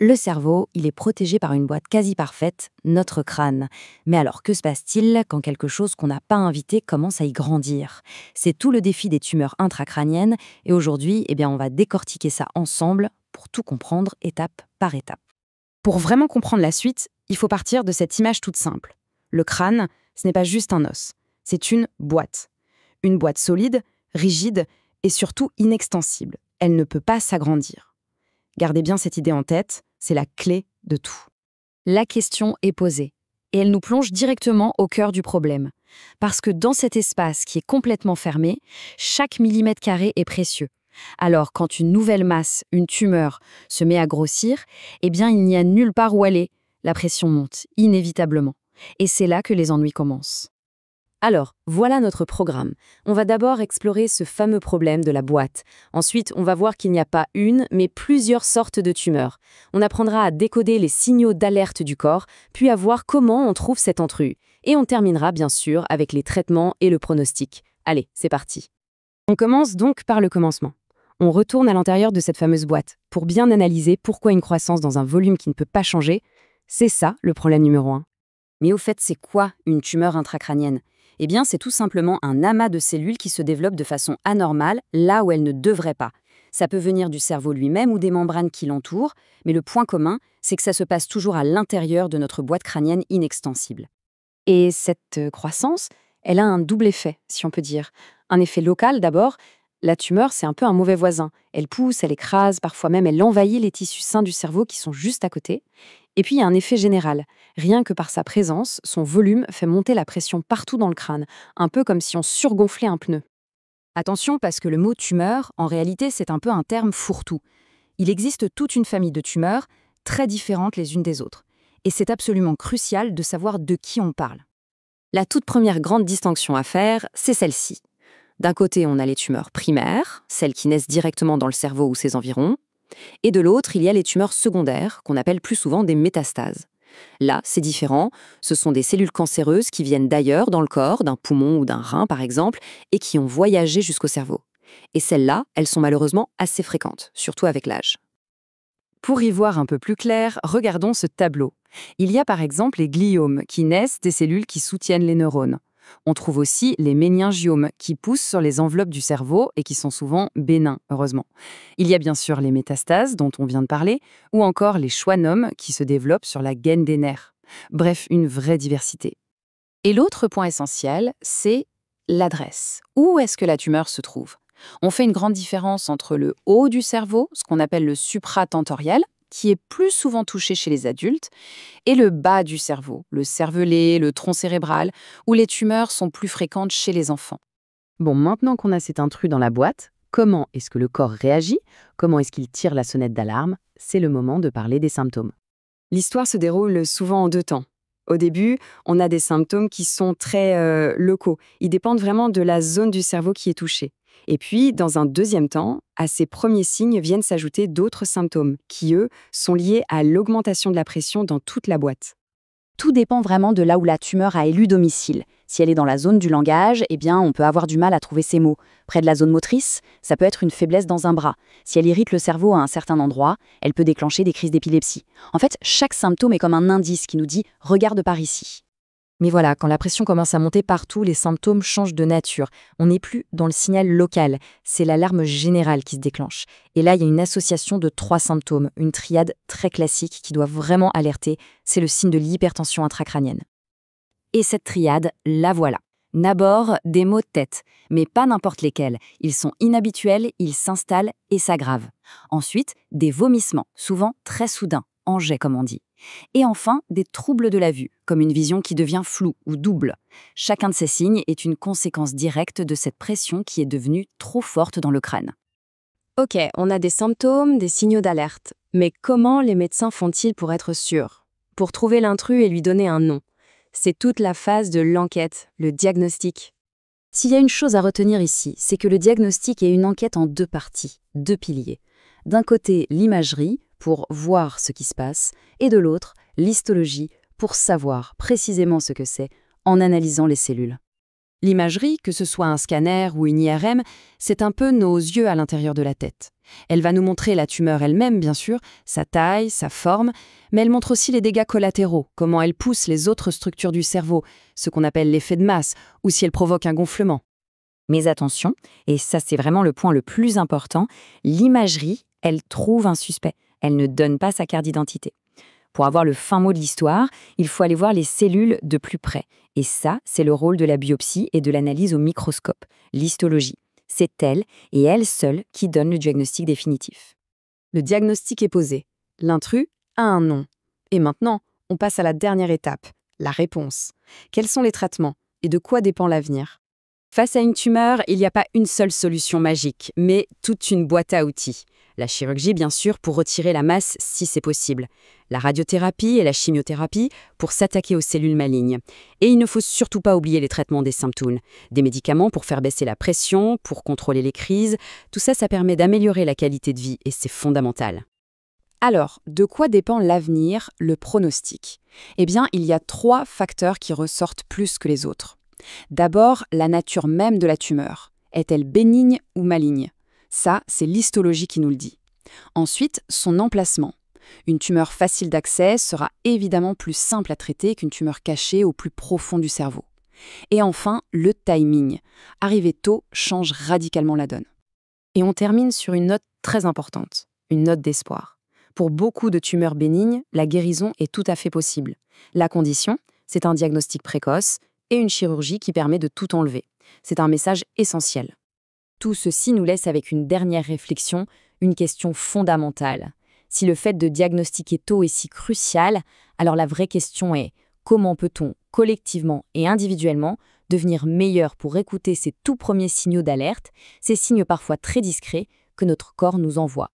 Le cerveau, il est protégé par une boîte quasi parfaite, notre crâne. Mais alors, que se passe-t-il quand quelque chose qu'on n'a pas invité commence à y grandir? C'est tout le défi des tumeurs intracrâniennes, et aujourd'hui, on va décortiquer ça ensemble pour tout comprendre étape par étape. Pour vraiment comprendre la suite, il faut partir de cette image toute simple. Le crâne, ce n'est pas juste un os, c'est une boîte. Une boîte solide, rigide et surtout inextensible. Elle ne peut pas s'agrandir. Gardez bien cette idée en tête, c'est la clé de tout. La question est posée, et elle nous plonge directement au cœur du problème. Parce que dans cet espace qui est complètement fermé, chaque millimètre carré est précieux. Alors, quand une nouvelle masse, une tumeur, se met à grossir, il n'y a nulle part où aller. La pression monte, inévitablement. Et c'est là que les ennuis commencent. Alors, voilà notre programme. On va d'abord explorer ce fameux problème de la boîte. Ensuite, on va voir qu'il n'y a pas une, mais plusieurs sortes de tumeurs. On apprendra à décoder les signaux d'alerte du corps, puis à voir comment on trouve cette intrus. Et on terminera bien sûr avec les traitements et le pronostic. Allez, c'est parti. On commence donc par le commencement. On retourne à l'intérieur de cette fameuse boîte pour bien analyser pourquoi une croissance dans un volume qui ne peut pas changer. C'est ça le problème numéro 1. Mais au fait, c'est quoi une tumeur intracrânienne ? C'est tout simplement un amas de cellules qui se développent de façon anormale, là où elles ne devraient pas. Ça peut venir du cerveau lui-même ou des membranes qui l'entourent, mais le point commun, c'est que ça se passe toujours à l'intérieur de notre boîte crânienne inextensible. Et cette croissance, elle a un double effet, si on peut dire. Un effet local d'abord. La tumeur, c'est un peu un mauvais voisin. Elle pousse, elle écrase, parfois même elle envahit les tissus sains du cerveau qui sont juste à côté. Et puis il y a un effet général. Rien que par sa présence, son volume fait monter la pression partout dans le crâne, un peu comme si on surgonflait un pneu. Attention parce que le mot tumeur, en réalité, c'est un peu un terme fourre-tout. Il existe toute une famille de tumeurs, très différentes les unes des autres. Et c'est absolument crucial de savoir de qui on parle. La toute première grande distinction à faire, c'est celle-ci. D'un côté, on a les tumeurs primaires, celles qui naissent directement dans le cerveau ou ses environs. Et de l'autre, il y a les tumeurs secondaires, qu'on appelle plus souvent des métastases. Là, c'est différent, ce sont des cellules cancéreuses qui viennent d'ailleurs dans le corps, d'un poumon ou d'un rein par exemple, et qui ont voyagé jusqu'au cerveau. Et celles-là, elles sont malheureusement assez fréquentes, surtout avec l'âge. Pour y voir un peu plus clair, regardons ce tableau. Il y a par exemple les gliomes, qui naissent des cellules qui soutiennent les neurones. On trouve aussi les méningiomes qui poussent sur les enveloppes du cerveau et qui sont souvent bénins, heureusement. Il y a bien sûr les métastases dont on vient de parler, ou encore les schwannomes qui se développent sur la gaine des nerfs. Bref, une vraie diversité. Et l'autre point essentiel, c'est l'adresse. Où est-ce que la tumeur se trouve ? On fait une grande différence entre le haut du cerveau, ce qu'on appelle le supratentoriel, qui est plus souvent touché chez les adultes, et le bas du cerveau, le cervelet, le tronc cérébral, où les tumeurs sont plus fréquentes chez les enfants. Bon, maintenant qu'on a cet intrus dans la boîte, comment est-ce que le corps réagit ? Comment est-ce qu'il tire la sonnette d'alarme ? C'est le moment de parler des symptômes. L'histoire se déroule souvent en 2 temps. Au début, on a des symptômes qui sont très locaux. Ils dépendent vraiment de la zone du cerveau qui est touchée. Et puis, dans un deuxième temps, à ces premiers signes viennent s'ajouter d'autres symptômes qui, eux, sont liés à l'augmentation de la pression dans toute la boîte. Tout dépend vraiment de là où la tumeur a élu domicile. Si elle est dans la zone du langage, on peut avoir du mal à trouver ses mots. Près de la zone motrice, ça peut être une faiblesse dans un bras. Si elle irrite le cerveau à un certain endroit, elle peut déclencher des crises d'épilepsie. En fait, chaque symptôme est comme un indice qui nous dit « regarde par ici ». Mais voilà, quand la pression commence à monter partout, les symptômes changent de nature. On n'est plus dans le signal local, c'est l'alarme générale qui se déclenche. Et là, il y a une association de 3 symptômes, une triade très classique qui doit vraiment alerter, c'est le signe de l'hypertension intracrânienne. Et cette triade, la voilà. D'abord, des maux de tête, mais pas n'importe lesquels. Ils sont inhabituels, ils s'installent et s'aggravent. Ensuite, des vomissements, souvent très soudains, en jet comme on dit. Et enfin, des troubles de la vue, comme une vision qui devient floue ou double. Chacun de ces signes est une conséquence directe de cette pression qui est devenue trop forte dans le crâne. Ok, on a des symptômes, des signaux d'alerte. Mais comment les médecins font-ils pour être sûrs ? Pour trouver l'intrus et lui donner un nom ? C'est toute la phase de l'enquête, le diagnostic. S'il y a une chose à retenir ici, c'est que le diagnostic est une enquête en 2 parties, 2 piliers. D'un côté, l'imagerie, pour voir ce qui se passe, et de l'autre, l'histologie, pour savoir précisément ce que c'est, en analysant les cellules. L'imagerie, que ce soit un scanner ou une IRM, c'est un peu nos yeux à l'intérieur de la tête. Elle va nous montrer la tumeur elle-même, bien sûr, sa taille, sa forme, mais elle montre aussi les dégâts collatéraux, comment elle pousse les autres structures du cerveau, ce qu'on appelle l'effet de masse, ou si elle provoque un gonflement. Mais attention, et ça c'est vraiment le point le plus important, l'imagerie, elle trouve un suspect. Elle ne donne pas sa carte d'identité. Pour avoir le fin mot de l'histoire, il faut aller voir les cellules de plus près. Et ça, c'est le rôle de la biopsie et de l'analyse au microscope, l'histologie. C'est elle, et elle seule, qui donne le diagnostic définitif. Le diagnostic est posé. L'intrus a un nom. Et maintenant, on passe à la dernière étape, la réponse. Quels sont les traitements et de quoi dépend l'avenir? Face à une tumeur, il n'y a pas une seule solution magique, mais toute une boîte à outils. La chirurgie, bien sûr, pour retirer la masse si c'est possible. La radiothérapie et la chimiothérapie pour s'attaquer aux cellules malignes. Et il ne faut surtout pas oublier les traitements des symptômes. Des médicaments pour faire baisser la pression, pour contrôler les crises. Tout ça, ça permet d'améliorer la qualité de vie et c'est fondamental. Alors, de quoi dépend l'avenir, le pronostic? Eh bien, il y a 3 facteurs qui ressortent plus que les autres. D'abord, la nature même de la tumeur. Est-elle bénigne ou maligne? Ça, c'est l'histologie qui nous le dit. Ensuite, son emplacement. Une tumeur facile d'accès sera évidemment plus simple à traiter qu'une tumeur cachée au plus profond du cerveau. Et enfin, le timing. Arriver tôt change radicalement la donne. Et on termine sur une note très importante, une note d'espoir. Pour beaucoup de tumeurs bénignes, la guérison est tout à fait possible. La condition, c'est un diagnostic précoce et une chirurgie qui permet de tout enlever. C'est un message essentiel. Tout ceci nous laisse avec une dernière réflexion, une question fondamentale. Si le fait de diagnostiquer tôt est si crucial, alors la vraie question est comment peut-on, collectivement et individuellement, devenir meilleur pour écouter ces tout premiers signaux d'alerte, ces signes parfois très discrets que notre corps nous envoie.